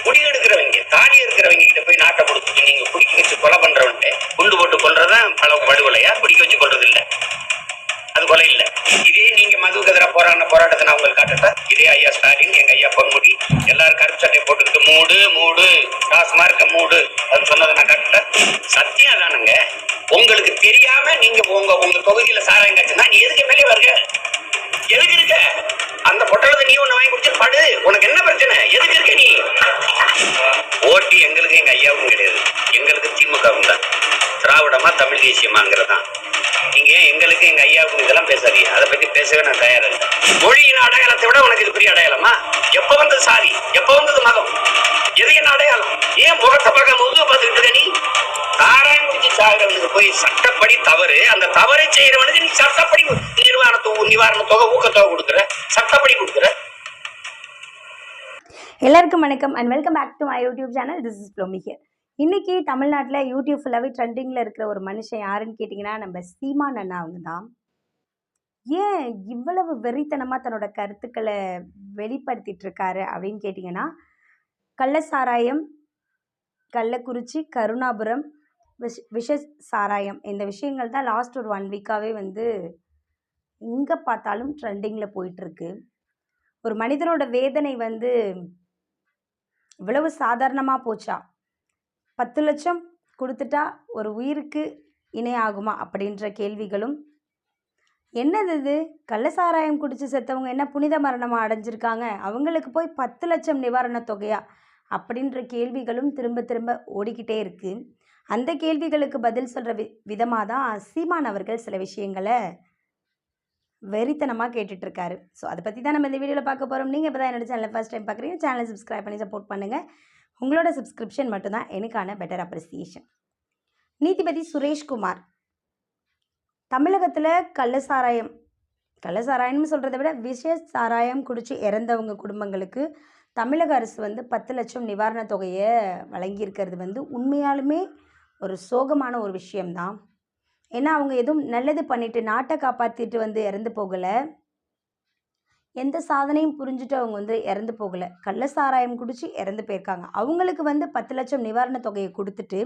குடி எடுக்கிறவங்க தாலி இருக்கிறவங்க கிட்ட போய் நாட்டை கொடுத்துட்டு நீங்க குடிக்க வச்சு கொலை பண்றவன்ட்டு குண்டு போட்டு கொல்றதான் பல படுகொலையா, குடிக்க வச்சு கொல்றது இல்ல, அது கொலை இல்ல. இதே நீங்க மதுவுக்கு எதிராக போராட்டத்தை நான் உங்களுக்கு காட்டட்டா? இதே ஐயா ஸ்டாலின், எங்க ஐயா பொன்முடி எல்லாரும் கருப்பு சட்டையை போட்டுக்கிட்டு மூடு மூடு டாஸ்மார்க்க மூடு அது சொன்னதை நான் காட்டட்டா? சத்தியம் தானுங்க. உங்களுக்கு தெரியாம நீங்க உங்க தொகுதியில சாராயம் காய்ச்சுனா நீ எதுக்கு மேலே வருக? எதுக்கு இருக்க? அந்த பொட்டலத்தை நீ ஒண்ணு வாங்கி குடிச்சு படு. உனக்கு என்ன பிரச்சனை? எதுக்கு இருக்க நீ? ஓட்டி எங்களுக்கு எங்க ஐயாவுக்கும் கிடையாது, எங்களுக்கு திமுகவும் தான். திராவிடமா தமிழ் தேசியமாங்கிறதான். நீங்க எங்களுக்கு எங்க ஐயாவுக்கும் இதெல்லாம் பேசாதீங்க. அதை பத்தி பேசவே நான் தயாரா இல்லை. மொழியின் அடையாளத்தை விட உனக்கு இது பெரிய அடையாளமா? எப்ப வந்தது சாதி? எப்ப வந்தது மதம்? எது என்ன அடையாளம்? ஏன் முகத்தை பார்க்க முதுக பார்த்துக்கிட்டு இருக்க நீ? சாராயம் குடிச்சு சாகிறவனுக்கு போய் சட்டப்படி தவறு, அந்த தவறை செய்யறவனுக்கு நீ சட்டப்படி நிவாரண தொகை ஊக்கத்தொகை கொடுக்குற, சட்டப்படி கொடுக்குற. எல்லாருக்கும் வணக்கம் and welcome back to my YouTube channel. This is ப்ளோமி ஹியர். இன்னைக்கு தமிழ்நாட்டில் யூடியூப் ஃபுல்லாகவே ட்ரெண்டிங்கில் இருக்கிற ஒரு மனுஷன் யாருன்னு கேட்டிங்கன்னா நம்ம சீமான் அண்ணா. அவங்க தான் ஏன் இவ்வளவு வெறித்தனமாக தன்னோட கருத்துக்களை வெளிப்படுத்திட்டு இருக்காரு அப்படின்னு கேட்டிங்கன்னா, கள்ளசாராயம், கள்ளக்குறிச்சி, கருணாபுரம், விஷ சாராயம், இந்த விஷயங்கள் தான் லாஸ்ட் ஒரு 1 வீக்காகவே எங்கே பார்த்தாலும் ட்ரெண்டிங்கில் போயிட்டுருக்கு. ஒரு மனிதனோட வேதனை இவ்வளவு சாதாரணமாக போச்சா? 10 லட்சம் கொடுத்துட்டா ஒரு உயிருக்கு இணையாகுமா அப்படின்ற கேள்விகளும், என்னது இது கள்ளசாராயம் குடித்து செத்தவங்க என்ன புனித மரணமாக அடைஞ்சிருக்காங்க, அவங்களுக்கு போய் 10 லட்சம் நிவாரண தொகையா அப்படின்ற கேள்விகளும் திரும்ப திரும்ப ஓடிக்கிட்டே இருக்குது. அந்த கேள்விகளுக்கு பதில் சொல்கிற விதமாக தான் சீமான் அவர்கள் சில விஷயங்களை வெறித்தனமாக கேட்டுட்ருக்காரு. ஸோ அதை பற்றி தான் நம்ம இந்த வீடியோவில் பார்க்க போகிறோம். நீங்கள் இப்போ தான் என்னோட சேனலை ஃபஸ்ட் டைம் பார்க்குறீங்க, சேனலை சப்ஸ்கிரைப் பண்ணி சப்போர்ட் பண்ணுங்கள். உங்களோட சப்ஸ்கிரிப்ஷன் மட்டும்தான் எனக்கான பெட்டர் அப்ரிசியேஷன். நீதிபதி சுரேஷ்குமார் தமிழகத்தில் கள்ளசாராயம்னு சொல்கிறத விட விஷ சாராயம் குடித்து இறந்தவங்க குடும்பங்களுக்கு தமிழக அரசு 10 லட்சம் நிவாரண தொகையை வழங்கியிருக்கிறது உண்மையாலுமே ஒரு சோகமான ஒரு விஷயம்தான். ஏன்னா அவங்க எதுவும் நல்லது பண்ணிட்டு நாட்டை காப்பாற்றிட்டு இறந்து போகலை, எந்த சாதனையும் புரிஞ்சுட்டு அவங்க இறந்து போகலை, கள்ளசாராயம் குடிச்சு இறந்து போயிருக்காங்க. அவங்களுக்கு 10 லட்சம் நிவாரண தொகையை கொடுத்துட்டு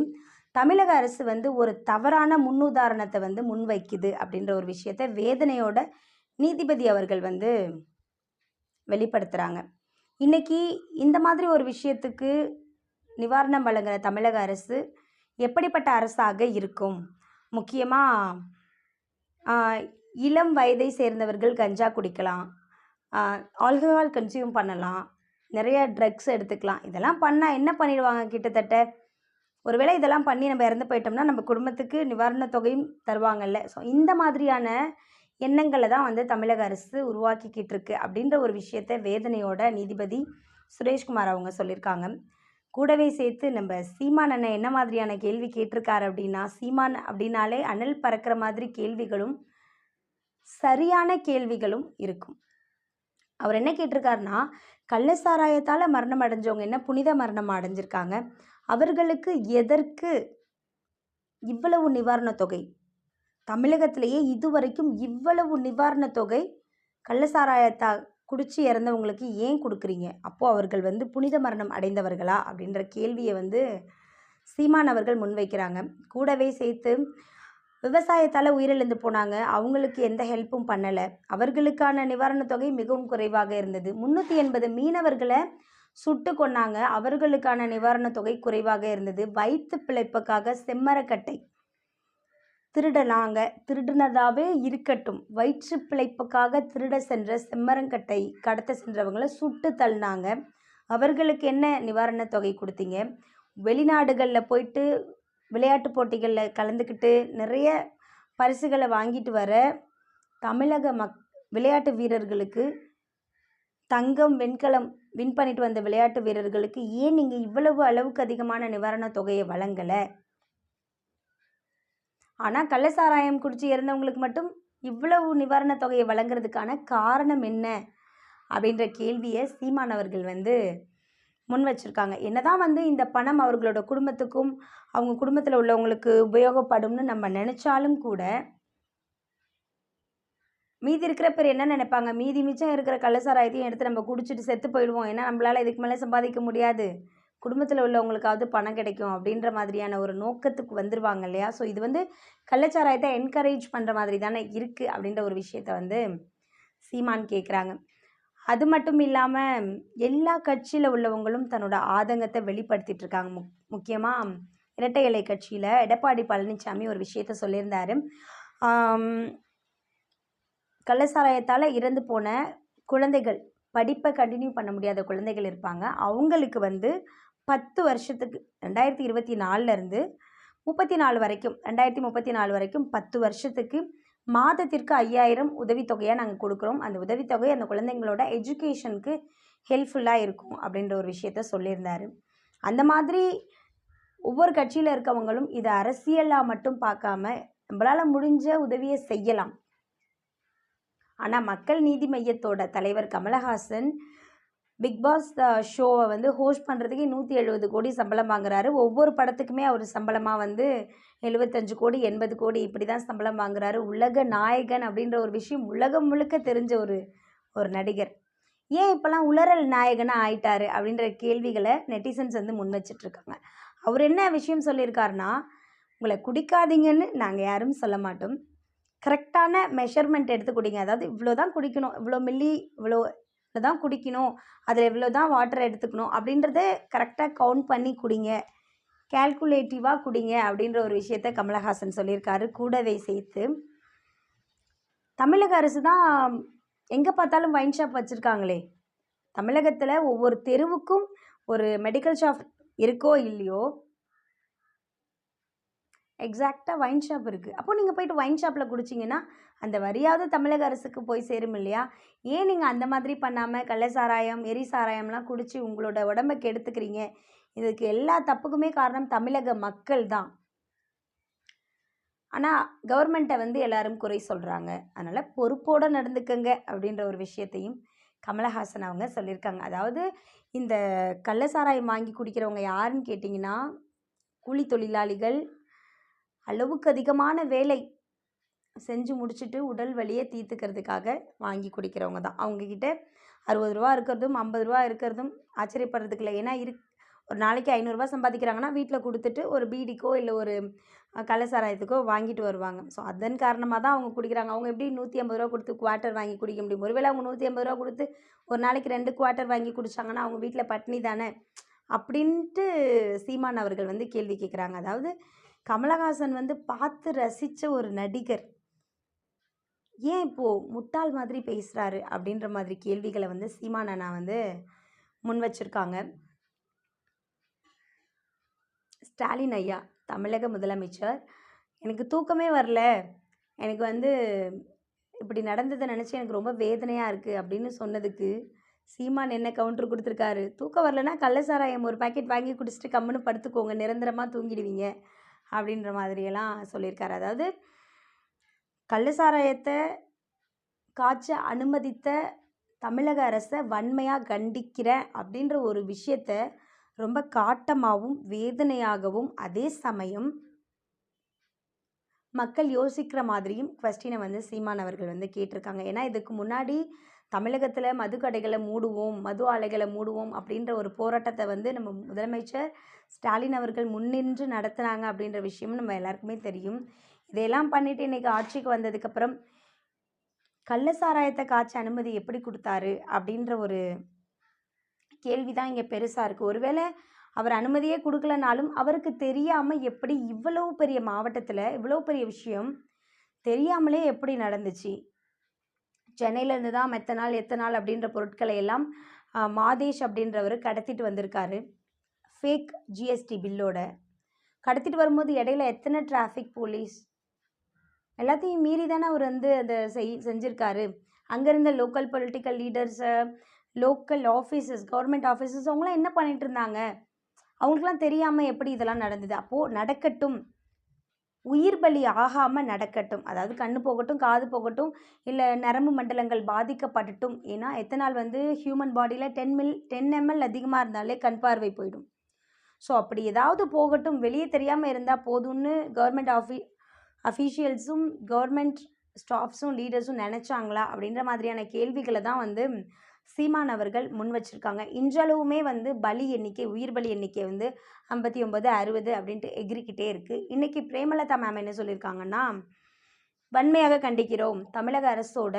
தமிழக அரசு ஒரு தவறான முன்னுதாரணத்தை முன்வைக்குது அப்படின்ற ஒரு விஷயத்தை வேதனையோட நீதிபதி அவர்கள் வெளிப்படுத்துகிறாங்க. இன்றைக்கி இந்த மாதிரி ஒரு விஷயத்துக்கு நிவாரணம் வழங்குகிற தமிழக அரசு எப்படிப்பட்ட அரசாக இருக்கும்? முக்கியமாக இளம் வயதை சேர்ந்தவர்கள் கஞ்சா குடிக்கலாம், ஆல்கஹால் கன்சியூம் பண்ணலாம், நிறைய ட்ரக்ஸ் எடுத்துக்கலாம். இதெல்லாம் பண்ணால் என்ன பண்ணிடுவாங்க? கிட்டத்தட்ட ஒருவேளை இதெல்லாம் பண்ணி நம்ம இறந்து போயிட்டோம்னா நம்ம குடும்பத்துக்கு நிவாரண தொகையும் தருவாங்கல்ல. ஸோ இந்த மாதிரியான எண்ணங்களை தான் தமிழக அரசு உருவாக்கிக்கிட்டு இருக்கு அப்படின்ற ஒரு விஷயத்தை வேதனையோட நீதிபதி சுரேஷ்குமார் அவங்க சொல்லியிருக்காங்க. கூடவே சேர்த்து நம்ம சீமான் அண்ணன் என்ன மாதிரியான கேள்வி கேட்டிருக்காரு அப்படின்னா, சீமான் அப்படின்னாலே அனல் பறக்கிற மாதிரி கேள்விகளும் சரியான கேள்விகளும் இருக்கும். அவர் என்ன கேட்டிருக்காருன்னா, கள்ளசாராயத்தால் மரணம் அடைஞ்சவங்க என்ன புனித மரணம் அடைஞ்சிருக்காங்க, அவர்களுக்கு எதற்கு இவ்வளவு நிவாரண தொகை? தமிழகத்திலேயே இதுவரைக்கும் இவ்வளவு நிவாரண தொகை கள்ளசாராயத்தா குடிச்சு இறந்தவங்களுக்கு ஏன் கொடுக்குறீங்க? அப்போது அவர்கள் புனித மரணம் அடைந்தவர்களா அப்படின்ற கேள்வியை சீமான் அவர்கள் முன்வைக்கிறாங்க. கூடவே சேர்த்து விவசாயத்தால் உயிரிழந்து போனாங்க, அவங்களுக்கு எந்த ஹெல்ப்பும் பண்ணலை, அவர்களுக்கான நிவாரண தொகை மிகவும் குறைவாக இருந்தது. 380 மீனவர்களை சுட்டு கொன்னாங்க, அவர்களுக்கான நிவாரண தொகை குறைவாக இருந்தது. வயிற்று பிழைப்புக்காக செம்மரக்கட்டை திருடினதாவே இருக்கட்டும், வயிற்று பிழைப்புக்காக திருட சென்ற செம்மரங்கட்டை கடத்த சென்றவங்களை சுட்டு தள்ளினாங்க, அவர்களுக்கு என்ன நிவாரண தொகை கொடுத்தீங்க? வெளிநாடுகளில் போயிட்டு விளையாட்டு போட்டிகளில் கலந்துக்கிட்டு நிறைய பரிசுகளை வாங்கிட்டு வர தமிழக விளையாட்டு வீரர்களுக்கு, தங்கம் வெண்கலம் வின் பண்ணிட்டு வந்த விளையாட்டு வீரர்களுக்கு ஏன் நீங்கள் இவ்வளவு அளவுக்கு அதிகமான நிவாரண தொகையை வழங்கலை? ஆனால் கள்ளசாராயம் குடிச்சு இறந்தவங்களுக்கு மட்டும் இவ்வளவு நிவாரண தொகையை வழங்குறதுக்கான காரணம் என்ன அப்படின்ற கேள்வியை சீமான் அவர்கள் முன் வச்சுருக்காங்க. என்னதான் இந்த பணம் அவர்களோட குடும்பத்துக்கும் அவங்க குடும்பத்தில் உள்ளவங்களுக்கு உபயோகப்படும்னு நம்ம நினச்சாலும் கூட, மீதி இருக்கிற பேர் என்ன நினைப்பாங்க? மீதி மிச்சம் இருக்கிற கள்ளசாராயத்தையும் எடுத்து நம்ம குடிச்சிட்டு செத்து போயிடுவோம், ஏன்னா நம்மளால் இதுக்கு மேலே சம்பாதிக்க முடியாது, குடும்பத்தில் உள்ளவங்களுக்காவது பணம் கிடைக்கும் அப்படின்ற மாதிரியான ஒரு நோக்கத்துக்கு வந்துருவாங்க இல்லையா? ஸோ இது வந்து கள்ளச்சாராயத்தை என்கரேஜ் பண்ணுற மாதிரி தானே இருக்குது அப்படின்ற ஒரு விஷயத்த வந்து சீமான் கேட்குறாங்க. அது மட்டும் இல்லாமல் எல்லா கட்சியில் உள்ளவங்களும் தன்னோட ஆதங்கத்தை வெளிப்படுத்திட்டு இருக்காங்க. முக்கியமாக இரட்டை இலை கட்சியில் எடப்பாடி பழனிசாமி ஒரு விஷயத்த சொல்லியிருந்தாரு. கள்ளச்சாராயத்தால் இறந்து போன குழந்தைகள், படிப்பை கண்டினியூ பண்ண முடியாத குழந்தைகள் இருப்பாங்க. அவங்களுக்கு வந்து 10 வருஷத்துக்கு 2024லேருந்து 34 வரைக்கும் 2034 வரைக்கும் 10 வருஷத்துக்கு மாதத்திற்கு 5000 உதவித்தொகையாக நாங்கள் கொடுக்குறோம். அந்த உதவித்தொகை அந்த குழந்தைங்களோட எஜுகேஷனுக்கு ஹெல்ப்ஃபுல்லாக இருக்கும் அப்படின்ற ஒரு விஷயத்த சொல்லியிருந்தார். அந்த மாதிரி ஒவ்வொரு கட்சியில் இருக்கவங்களும் இதை அரசியலாக மட்டும் பார்க்காம நம்மளால் முடிஞ்ச உதவியை செய்யலாம். ஆனால் மக்கள் நீதி மையத்தோட தலைவர் கமலஹாசன் பிக் பாஸ் ஷோவை வந்து ஹோஸ்ட் பண்ணுறதுக்கு 170 கோடி சம்பளம் வாங்குறாரு. ஒவ்வொரு படத்துக்குமே அவர் சம்பளமாக வந்து 75 கோடி 80 கோடி இப்படி தான் சம்பளம் வாங்குறாரு. உலக நாயகன் அப்படின்ற ஒரு விஷயம் உலகம் முழுக்க தெரிஞ்ச ஒரு நடிகர். ஏன் இப்போல்லாம் உலரல் நாயகனாக ஆயிட்டாரு அப்படின்ற கேள்விகளை நெட்டிசன்ஸ் வந்து முன் வச்சிட்ருக்காங்க. அவர் என்ன விஷயம் சொல்லியிருக்காருன்னா, உங்களை குடிக்காதீங்கன்னு நாங்கள் யாரும் சொல்ல மாட்டோம், கரெக்டான மெஷர்மெண்ட் எடுத்து குடிங்க. அதாவது இவ்வளோ தான் குடிக்கணும், இவ்வளோ தான் குடிக்கணும், அதில் இவ்வளோ தான் வாட்டர் எடுத்துக்கணும் அப்படின்றத கரெக்டாக கவுண்ட் பண்ணி குடிங்க, கேல்குலேட்டிவாக குடிங்க அப்படின்ற ஒரு விஷயத்த கமலஹாசன் சொல்லியிருக்காரு. கூடவே சேர்த்து தமிழக அரசு தான் எங்கே பார்த்தாலும் வைன் ஷாப் வச்சுருக்காங்களே. தமிழகத்தில் ஒவ்வொரு தெருவுக்கும் ஒரு மெடிக்கல் ஷாப் இருக்கோ இல்லையோ, எக்ஸாக்டாக வைன் ஷாப் இருக்குது. அப்போது நீங்கள் போய்ட்டு வைன் ஷாப்பில் குடிச்சிங்கன்னா அந்த வரியாவது தமிழக அரசுக்கு போய் சேரும் இல்லையா? ஏன் நீங்கள் அந்த மாதிரி பண்ணாமல் கள்ளச்சாராயம் எரிசாராயம்லாம் குடித்து உங்களோட உடம்பை கெடுத்துக்கிறீங்க? இதுக்கு எல்லா தப்புக்குமே காரணம் தமிழக மக்கள் தான். ஆனால் கவர்மெண்ட்டை வந்து எல்லாரும் குறை சொல்கிறாங்க. அதனால் பொறுப்போடு நடந்துக்கங்க அப்படின்ற ஒரு விஷயத்தையும் கமலஹாசன் அவங்க சொல்லியிருக்காங்க. அதாவது இந்த கள்ளச்சாராயம் வாங்கி குடிக்கிறவங்க யாருன்னு கேட்டிங்கன்னா, கூலி தொழிலாளிகள், அளவுக்கு அதிகமான வேலை செஞ்சு முடிச்சுட்டு உடல் வலியை தீர்த்துக்கிறதுக்காக வாங்கி குடிக்கிறவங்க தான். அவங்கக்கிட்ட 60 ரூபா இருக்கிறதும் 50 ரூபா இருக்கிறதும் ஆச்சரியப்படுறதுக்கு இல்லை. ஏன்னா ஒரு நாளைக்கு 500 ரூபா சம்பாதிக்கிறாங்கன்னா வீட்டில் கொடுத்துட்டு ஒரு பீடிக்கோ இல்லை ஒரு கள்ளச்சாராயத்துக்கோ வாங்கிட்டு வருவாங்க. ஸோ அதன் காரணமாக தான் அவங்க குடிக்கிறாங்க. அவங்க எப்படி 150 ரூபா கொடுத்து குவார்ட்டர் வாங்கி குடிக்க முடியும்? ஒருவேளை அவங்க 150 ரூபா கொடுத்து ஒரு நாளைக்கு 2 குவார்ட்டர் வாங்கி குடித்தாங்கன்னா அவங்க வீட்டில் பட்னி தானே அப்படின்ட்டு சீமான் அவர்கள் வந்து கேள்வி கேட்குறாங்க. அதாவது கமலஹாசன் வந்து பார்த்து ரசித்த ஒரு நடிகர் ஏன் இப்போது முட்டாள் மாதிரி பேசுகிறாரு அப்படின்ற மாதிரி கேள்விகளை வந்து சீமான் அண்ணா வந்து முன் வச்சுருக்காங்க. ஸ்டாலின் ஐயா, தமிழக முதலமைச்சர், எனக்கு தூக்கமே வரல, எனக்கு வந்து இப்படி நடந்ததை நினச்சி எனக்கு ரொம்ப வேதனையாக இருக்குது அப்படின்னு சொன்னதுக்கு சீமான் என்ன கவுண்டர் கொடுத்துருக்காரு? தூக்கம் வரலன்னா கள்ளச்சாராயம் ஒரு பாக்கெட் வாங்கி குடிச்சிட்டு கம்முன்னு படுத்துக்கோங்க, நிரந்தரமாக தூங்கிடுவீங்க அப்படின்ற மாதிரியெல்லாம் சொல்லியிருக்காரு. அதாவது கள்ளச்சாராயத்தை காய்ச்ச அனுமதித்த தமிழக அரசை வன்மையாக கண்டிக்கிறேன் அப்படின்ற ஒரு விஷயத்த ரொம்ப காட்டமாகவும் வேதனையாகவும் அதே சமயம் மக்கள் யோசிக்கிற மாதிரியும் கொஸ்டினை வந்து சீமான் அவர்கள் வந்து கேட்டிருக்காங்க. ஏன்னா இதுக்கு முன்னாடி தமிழகத்தில் மதுக்கடைகளை மூடுவோம், மது ஆலைகளை மூடுவோம் அப்படின்ற ஒரு போராட்டத்தை வந்து நம்ம முதலமைச்சர் ஸ்டாலின் அவர்கள் முன்னின்று நடத்துனாங்க அப்படின்ற விஷயமும் நம்ம எல்லாருக்குமே தெரியும். இதையெல்லாம் பண்ணிவிட்டு இன்றைக்கி ஆட்சிக்கு வந்ததுக்கப்புறம் கள்ளச்சாராயத்தை காய்ச்ச அனுமதி எப்படி கொடுத்தாரு அப்படின்ற ஒரு கேள்வி தான் இங்கே பெருசாக இருக்குது. ஒருவேளை அவர் அனுமதியே கொடுக்கலனாலும் அவருக்கு தெரியாமல் எப்படி இவ்வளோ பெரிய மாவட்டத்தில் இவ்வளோ பெரிய விஷயம் தெரியாமலே எப்படி நடந்துச்சு? சென்னையிலேருந்து தான் எத்தனால் அப்படின்ற பொருட்களை எல்லாம் மாதேஷ் அப்படின்றவர் கடத்திட்டு வந்திருக்காரு. ஃபேக் ஜிஎஸ்டி பில்லோட கடத்திட்டு வரும்போது இடையில எத்தனை டிராஃபிக் போலீஸ் எல்லாத்தையும் மீறி தானே அவர் வந்து அதை செஞ்சுருக்காரு. அங்கே இருந்த லோக்கல் பொலிட்டிக்கல் லீடர்ஸை, லோக்கல் ஆஃபீஸர்ஸ், கவர்மெண்ட் ஆஃபீஸர்ஸ் அவங்களாம் என்ன பண்ணிட்டு இருந்தாங்க? அவங்களுக்குலாம் தெரியாமல் எப்படி இதெல்லாம் நடந்தது? அப்போது நடக்கட்டும், உயிர் பலி ஆகாமல் நடக்கட்டும். அதாவது கண்ணு போகட்டும், காது போகட்டும், இல்லை நரம்பு மண்டலங்கள் பாதிக்கப்பட்டுட்டும். ஏன்னா எத்தனால் வந்து ஹியூமன் பாடியில் 10 ml அதிகமாக இருந்தாலே கண் பார்வை போயிடும். ஸோ அப்படி ஏதாவது போகட்டும், வெளியே தெரியாமல் இருந்தால் போதும்னு கவர்மெண்ட் அஃபீஷியல்ஸும் கவர்மெண்ட் ஸ்டாஃப்ஸும் லீடர்ஸும் நினச்சாங்களா அப்படின்ற மாதிரியான கேள்விகளை தான் வந்து சீமான் அவர்கள் முன் வச்சுருக்காங்க. இன்றளவுமே வந்து பலி எண்ணிக்கை, உயிர் பலி எண்ணிக்கை வந்து 59, 60 அப்படின்ட்டு எகிரிக்கிட்டே இருக்குது. இன்றைக்கி பிரேமலதா மேம் என்ன சொல்லியிருக்காங்கன்னா, வன்மையாக கண்டிக்கிறோம். தமிழக அரசோட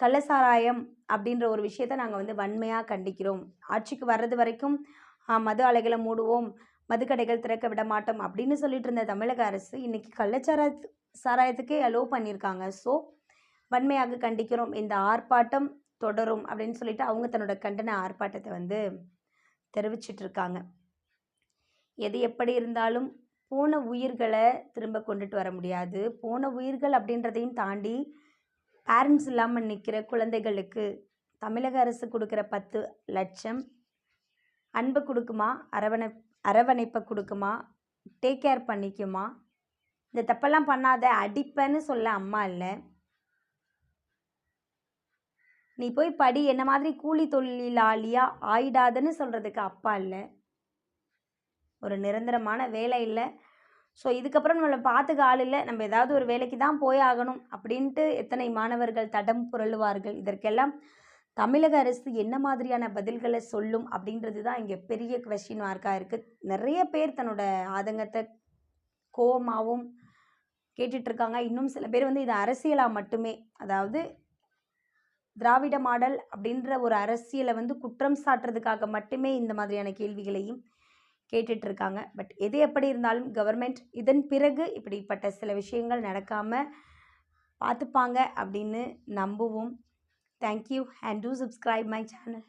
கள்ளசாராயம் அப்படின்ற ஒரு விஷயத்த நாங்கள் வந்து வன்மையாக கண்டிக்கிறோம். ஆட்சிக்கு வர்றது வரைக்கும் மது ஆலைகளை மூடுவோம், மதுக்கடைகள் திறக்க விட மாட்டோம் அப்படின்னு சொல்லிட்டு இருந்த தமிழக அரசு இன்றைக்கி சாராயத்துக்கே அலோவ் பண்ணியிருக்காங்க. ஸோ வன்மையாக கண்டிக்கிறோம், இந்த ஆர்ப்பாட்டம் தொடரும் அப்படின்னு சொல்லிட்டு அவங்க தன்னோட கண்டன ஆர்ப்பாட்டத்தை வந்து தெரிவிச்சிட்ருக்காங்க. எது எப்படி இருந்தாலும் போன உயிர்களை திரும்ப கொண்டுட்டு வர முடியாது. போன உயிர்கள் அப்படின்றதையும் தாண்டி பேரண்ட்ஸ் இல்லாமல் நிற்கிற குழந்தைகளுக்கு தமிழக அரசு கொடுக்குற 10 லட்சம் அன்பை கொடுக்குமா, அரவணைப்பை கொடுக்குமா, டேக் கேர் பண்ணிக்குமா? இந்த தப்பெல்லாம் பண்ணாத, அடிப்பேன்னு சொல்ல அம்மா இல்லை. நீ போய் படி, என்ன மாதிரி கூலி தொழிலாளியாக ஆயிடாதுன்னு சொல்கிறதுக்கு அப்பா இல்லை. ஒரு நிரந்தரமான வேலை இல்லை. ஸோ இதுக்கப்புறம் நம்மளை பார்த்துக்க ஆள் இல்லை, நம்ம ஏதாவது ஒரு வேலைக்கு தான் போய் ஆகணும் அப்படின்ட்டு எத்தனை மாணவர்கள் தடம் புரளுவார்கள். இதற்கெல்லாம் தமிழக அரசு என்ன மாதிரியான பதில்களை சொல்லும் அப்படின்றது தான் இங்கே பெரிய கொஸ்டின் மார்க்காக இருக்குது. நிறைய பேர் தன்னோட ஆதங்கத்தை கோவமாகவும் கேட்டுட்ருக்காங்க. இன்னும் சில பேர் வந்து இது அரசியலாக மட்டுமே, அதாவது திராவிட மாடல் அப்படின்ற ஒரு அரசியலை வந்து குற்றம் சாட்டுறதுக்காக மட்டுமே இந்த மாதிரியான கேள்விகளையும் கேட்டுட்ருக்காங்க. பட் எது எப்படி இருந்தாலும் கவர்மெண்ட் இதன் பிறகு இப்படிப்பட்ட சில விஷயங்கள் நடக்காமல் பார்த்துப்பாங்க அப்படின்னு நம்புவோம். Thank you and two subscribe my channel.